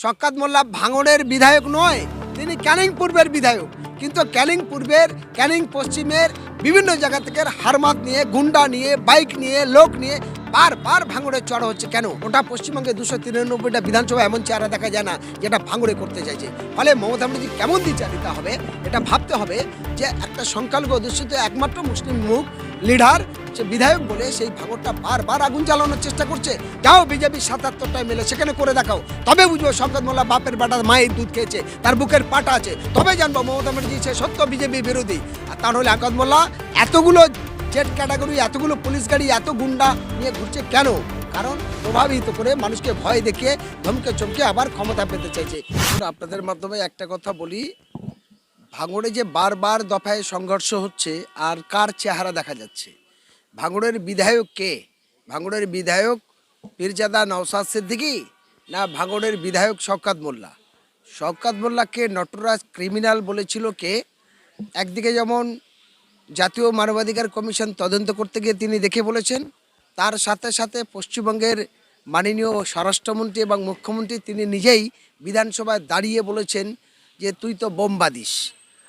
শওকত মোল্লা ভাঙড়ের বিধায়ক নয়, তিনি ক্যানিং পূর্বের বিধায়ক। কিন্তু ক্যানিং পূর্বের, ক্যানিং পশ্চিমের বিভিন্ন জায়গা থেকে হারমাত নিয়ে, গুন্ডা নিয়ে, বাইক নিয়ে, লোক নিয়ে বারবার ভাঙড়ে চড়া হচ্ছে কেন? ওটা পশ্চিমবঙ্গে 293টা বিধানসভা এমন চেহারা দেখা যায় না যেটা ভাঙড়ে করতে চাইছে। ফলে মমতা ব্যানার্জি কেমন বিচারিতা হবে এটা ভাবতে হবে যে একটা সংখ্যালঘু অধ্যুষিত একমাত্র মুসলিম মুখ লিডার, সে বিধায়ক বলে সেই ভাঙড়টা বারবার আগুন জ্বালানোর চেষ্টা করছে। যাও বিজেপি 77টায় মেলে সেখানে করে দেখাও, তবে বুঝবো শওকত মোল্লা বাপের বেটা মায়ের দুধ খেয়েছে, তার বুকের পাটা আছে, তবে জানবো মমতা ব্যানার্জি সে সত্য বিজেপি বিরোধী। আর তা হলে শওকত মোল্লা এতগুলো জেড ক্যাটাগরি, এতগুলো পুলিশ গাড়ি, এত গুন্ডা নিয়ে ঘুরছে কেন? কারণ প্রভাবিত করে মানুষকে ভয় দেখিয়ে ধমকে চমকে আবার ক্ষমতা পেতে চাইছে। আপনাদের মাধ্যমে একটা কথা বলি, ভাঙড়ে যে বারবার দফায় সংঘর্ষ হচ্ছে আর কার চেহারা দেখা যাচ্ছে? ভাঙড়ের বিধায়ক কে? ভাঙড়ের বিধায়ক পীরজাদা নওশাদ সিদ্দিকী না ভাঙড়ের বিধায়ক শওকত মোল্লা? শওকত মোল্লাকে নটরাজ ক্রিমিনাল বলেছিল কে? একদিকে যেমন জাতীয় মানবাধিকার কমিশন তদন্ত করতে গিয়ে তিনি দেখে বলেছেন, তার সাথে সাথে পশ্চিমবঙ্গের মাননীয় স্বরাষ্ট্রমন্ত্রী এবং মুখ্যমন্ত্রী তিনি নিজেই বিধানসভায় দাঁড়িয়ে বলেছেন যে তুই তো বোমবাদিস।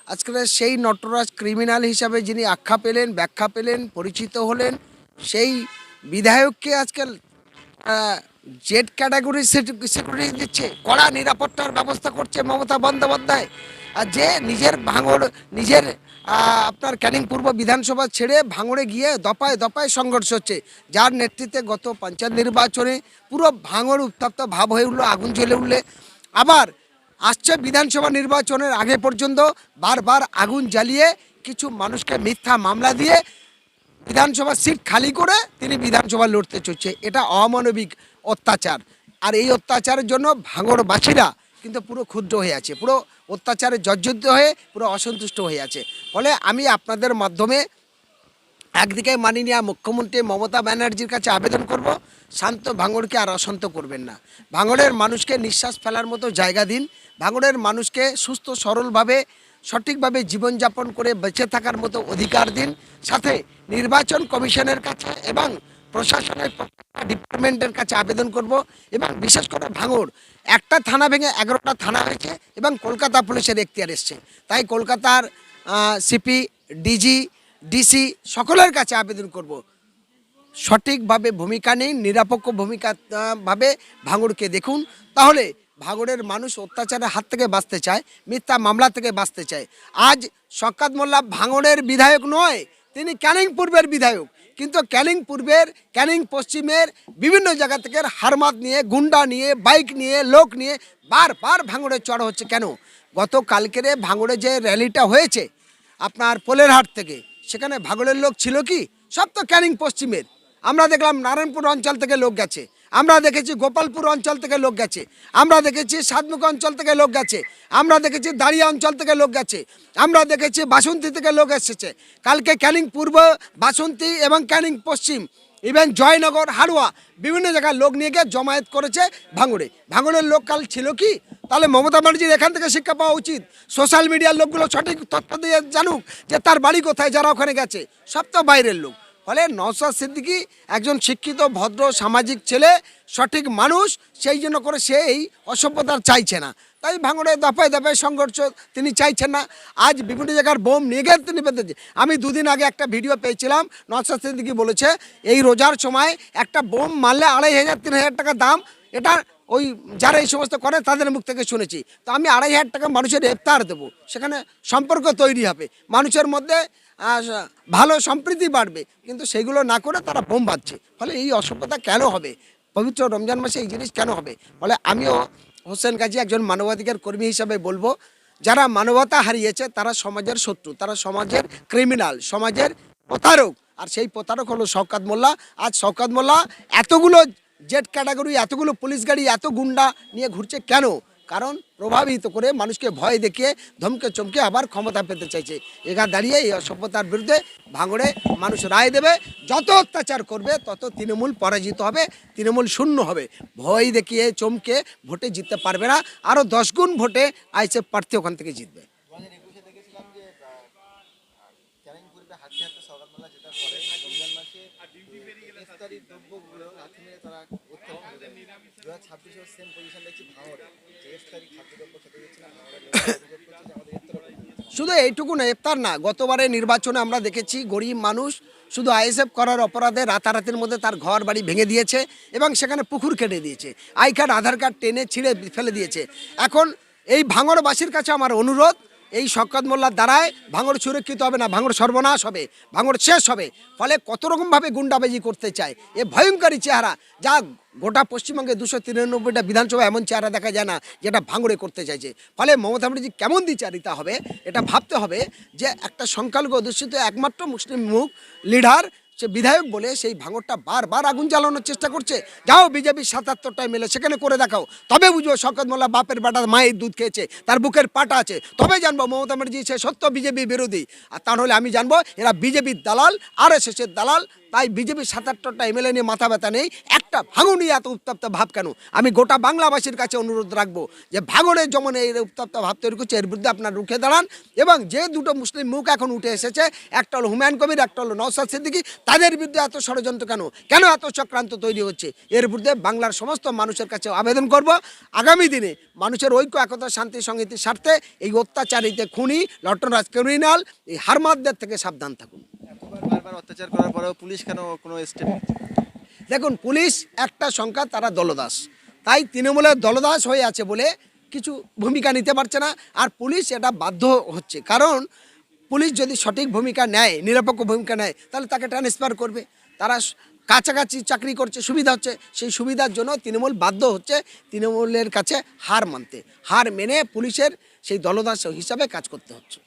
আজকাল সেই নটরাজ ক্রিমিনাল হিসাবে যিনি আখ্যা পেলেন, ব্যাখ্যা পেলেন, পরিচিত হলেন, সেই বিধায়ককে আজকাল জেড ক্যাটাগরি সিকিউরিটি দিচ্ছে, কড়া নিরাপত্তার ব্যবস্থা করছে মমতা বন্দ্যোপাধ্যায়। আর যে নিজের ভাঙড়, নিজের আপনার ক্যানিং পূর্ব বিধানসভা ছেড়ে ভাঙড়ে গিয়ে দফায় দফায় সংঘর্ষ হচ্ছে, যার নেতৃত্বে গত পঞ্চায়েত নির্বাচনে পুরো ভাঙড় উত্তপ্ত ভাব হয়ে উঠলো, আগুন জ্বলে উঠলে। আবার আসছে বিধানসভা নির্বাচনের আগে পর্যন্ত বারবার আগুন জ্বালিয়ে কিছু মানুষকে মিথ্যা মামলা দিয়ে বিধানসভা সিট খালি করে তিনি বিধানসভা লড়তে চলছে। এটা অমানবিক অত্যাচার। আর এই অত্যাচারের জন্য ভাঙড়বাসীরা কিন্তু পুরো ক্ষুদ্র হয়ে আছে, পুরো অত্যাচারে জর্জরিত হয়ে পুরো অসন্তুষ্ট হয়ে আছে। ফলে আমি আপনাদের মাধ্যমে একদিকে মাননীয় মুখ্যমন্ত্রী মমতা ব্যানার্জির কাছে আবেদন করব, শান্ত ভাঙড়কে আর অশান্ত করবেন না। ভাঙড়ের মানুষকে নিঃশ্বাস ফেলার মতো জায়গা দিন, ভাঙড়ের মানুষকে সুস্থ সরলভাবে সঠিকভাবে জীবনযাপন করে বেঁচে থাকার মতো অধিকার দিন। সাথে নির্বাচন কমিশনের কাছে এবং প্রশাসনের ডিপার্টমেন্টের কাছে আবেদন করব। এবং বিশেষ করে ভাঙড় একটা থানা ভেঙে 11টা থানা হয়েছে এবং কলকাতা পুলিশের এখতিয়ার এসছে। তাই কলকাতার সিপি, ডিজি, ডিসি সকলের কাছে আবেদন করব, সঠিকভাবে ভূমিকা নেই, নিরপেক্ষ ভূমিকা ভাবে ভাঙড়কে দেখুন। তাহলে ভাঙড়ের মানুষ অত্যাচারের হাত থেকে বাঁচতে চায়, মিথ্যা মামলা থেকে বাঁচতে চায়। আজ শওকত মোল্লা ভাঙড়ের বিধায়ক নয়, তিনি ক্যানিং পূর্বের বিধায়ক। কিন্তু ক্যানিং পূর্বের, ক্যানিং পশ্চিমের বিভিন্ন জায়গা থেকে হারমাত নিয়ে, গুন্ডা নিয়ে, বাইক নিয়ে, লোক নিয়ে বারবার ভাঙড়ে চড়া হচ্ছে কেন? গতকালকেরে ভাঙড়ে যে র্যালিটা হয়েছে আপনার পোলেরহাট থেকে, সেখানে ভাঙড়ের লোক ছিল কি? সব তো ক্যানিং পশ্চিমের। আমরা দেখলাম নারায়ণপুর অঞ্চল থেকে লোক গেছে, আমরা দেখেছি গোপালপুর অঞ্চল থেকে লোক গেছে, আমরা দেখেছি সাতমুখ অঞ্চল থেকে লোক গেছে, আমরা দেখেছি দাঁড়িয়া অঞ্চল থেকে লোক গেছে, আমরা দেখেছি বাসন্তী থেকে লোক এসেছে। কালকে ক্যানিং পূর্ব, বাসন্তী এবং ক্যানিং পশ্চিম, ইভেন জয়নগর, হাড়ুয়া বিভিন্ন জায়গায় লোক নিয়ে গিয়ে জমায়েত করেছে ভাঙড়ে। ভাঙড়ের লোক কাল ছিল কি? তাহলে মমতা ব্যানার্জির এখান থেকে শিক্ষা পাওয়া উচিত। সোশ্যাল মিডিয়ার লোকগুলো সঠিক তথ্য দিয়ে জানুক যে তার বাড়ি কোথায়, যারা ওখানে গেছে সব তো বাইরের লোক। ফলে নওশাদ সিদ্দিকী একজন শিক্ষিত ভদ্র সামাজিক ছেলে, সঠিক মানুষ, সেই জন্য করে সে এই অসভ্যতার চাইছে না। তাই ভাঙড়ে দফায় দফায় সংঘর্ষ তিনি চাইছেন না। আজ বিভিন্ন জায়গার বোম নিয়ে গিয়ে তিনি বেঁধেছে। আমি দুদিন আগে একটা ভিডিও পেয়েছিলাম, নওশাদ সিদ্দিকী বলেছে এই রোজার সময় একটা বোম মারলে 2500-3000 টাকা দাম। এটা ওই যারা এই সমস্ত করে তাদের মুখ থেকে শুনেছি। তো আমি 2500 টাকা মানুষের ইফতার দেবো, সেখানে সম্পর্ক তৈরি হবে, মানুষের মধ্যে ভালো সম্প্রীতি বাড়বে। কিন্তু সেগুলো না করে তারা বোম বাঁধছে। ফলে এই অসভ্যতা কেন হবে? পবিত্র রমজান মাসে এই জিনিস কেন হবে? ফলে আমিও হোসেন গাজী একজন মানবাধিকার কর্মী হিসাবে বলবো, যারা মানবতা হারিয়েছে তারা সমাজের শত্রু, তারা সমাজের ক্রিমিনাল, সমাজের প্রতারক। আর সেই প্রতারক হলো শওকত মোল্লা। আজ শওকত মোল্লা এতগুলো জেড ক্যাটাগরি, এতগুলো পুলিশ গাড়ি, এত গুন্ডা নিয়ে ঘুরছে কেন? কারণ প্রভাবিত করে মানুষকে ভয় দেখিয়ে ধমকে চমকে আবার ক্ষমতা পেতে চাইছে। এখানে দাঁড়িয়ে এই অসভ্যতার বিরুদ্ধে ভাঙড়ে মানুষ রায় দেবে। যত অত্যাচার করবে তত তৃণমূল পরাজিত হবে, তৃণমূল শূন্য হবে। ভয় দেখিয়ে চমকে ভোটে জিততে পারবে না, আরও 10 গুণ ভোটে আইএসএফ প্রার্থী ওখান থেকে জিতবে। শুধু এইটুকু না, ইফতার না, গতবারে নির্বাচনে আমরা দেখেছি গরিব মানুষ শুধু আইএসএফ করার অপরাধে রাতারাতির মধ্যে তার ঘর বাড়ি ভেঙে দিয়েছে এবং সেখানে পুকুর কেটে দিয়েছে, আই কার্ড আধার কার্ড টেনে ছিঁড়ে ফেলে দিয়েছে। এখন এই ভাঙড়বাসীর কাছে আমার অনুরোধ, এই শওকত মোল্লার দ্বারায় ভাঙড় সুরক্ষিত হবে না, ভাঙড় সর্বনাশ হবে, ভাঙড় শেষ হবে। ফলে কত রকমভাবে গুন্ডাবাজি করতে চায়, এ ভয়ঙ্করী চেহারা, যা গোটা পশ্চিমবঙ্গে 293টা বিধানসভা এমন চেহারা দেখা যায় না যেটা ভাঙড়ে করতে চাইছে। ফলে মমতা ব্যানার্জি কেমন দ্বিচারিতা হবে এটা ভাবতে হবে যে একটা সংখ্যালঘু অধ্যুষিত একমাত্র মুসলিম মুখ লিডার, সে বিধায়ক বলে সেই ভাঙড়টা বারবার আগুন জ্বালানোর চেষ্টা করছে। যাও বিজেপি 77টায় মেলে সেখানে করে দেখাও, তবে বুঝবো শওকত মোল্লা বাপের বাটা মায়ের দুধ খেয়েছে, তার বুকের পাটা আছে, তবে জানবো মমতা ব্যানার্জি সে সত্য বিজেপি বিরোধী। আর তা হলে আমি জানবো এরা বিজেপির দালাল, RSSের দালাল। তাই বিজেপি 77টা এমএলএ নিয়ে মাথা ব্যথা নেই, একটা ভাঙুনি এত উত্তপ্ত ভাব কেন? আমি গোটা বাংলাবাসীর কাছে অনুরোধ রাখবো যে ভাঙড়ের যেমন এই উত্তপ্ত ভাব তৈরি করছে, এর বিরুদ্ধে আপনার রুখে দাঁড়ান। এবং যে দুটো মুসলিম মুখ এখন উঠে এসেছে, একটা হলো হুমায়ুন কবির, একটা হলো নওশাদ সিদ্দিকী, তাদের বিরুদ্ধে এত ষড়যন্ত্র কেন, কেন এত চক্রান্ত তৈরি হচ্ছে? এর বিরুদ্ধে বাংলার সমস্ত মানুষের কাছে আবেদন করব, আগামী দিনে মানুষের ঐক্য, একতা, শান্তি, সংহতির স্বার্থে এই অত্যাচারিতে খুনি লটনরাজ ক্রিমিনাল এই হারমাদদের থেকে সাবধান থাকুন। বারবার অত্যাচার করার পরেও পুলিশ কেন কোনো স্টেপ? দেখুন, পুলিশ একটা সংখ্যা, তারা দলদাস, তাই তৃণমূলের দলদাস হয়ে আছে বলে কিছু ভূমিকা নিতে পারছে না। আর পুলিশ এটা বাধ্য হচ্ছে, কারণ পুলিশ যদি সঠিক ভূমিকা নেয়, নিরপেক্ষ ভূমিকা নেয়, তাহলে তাকে ট্রান্সফার করবে। তারা কাছাকাছি চাকরি করছে, সুবিধা হচ্ছে, সেই সুবিধার জন্য তৃণমূল বাধ্য হচ্ছে তৃণমূলের কাছে হার মানতে, হার মেনে পুলিশের সেই দলদাস হিসাবে কাজ করতে হচ্ছে।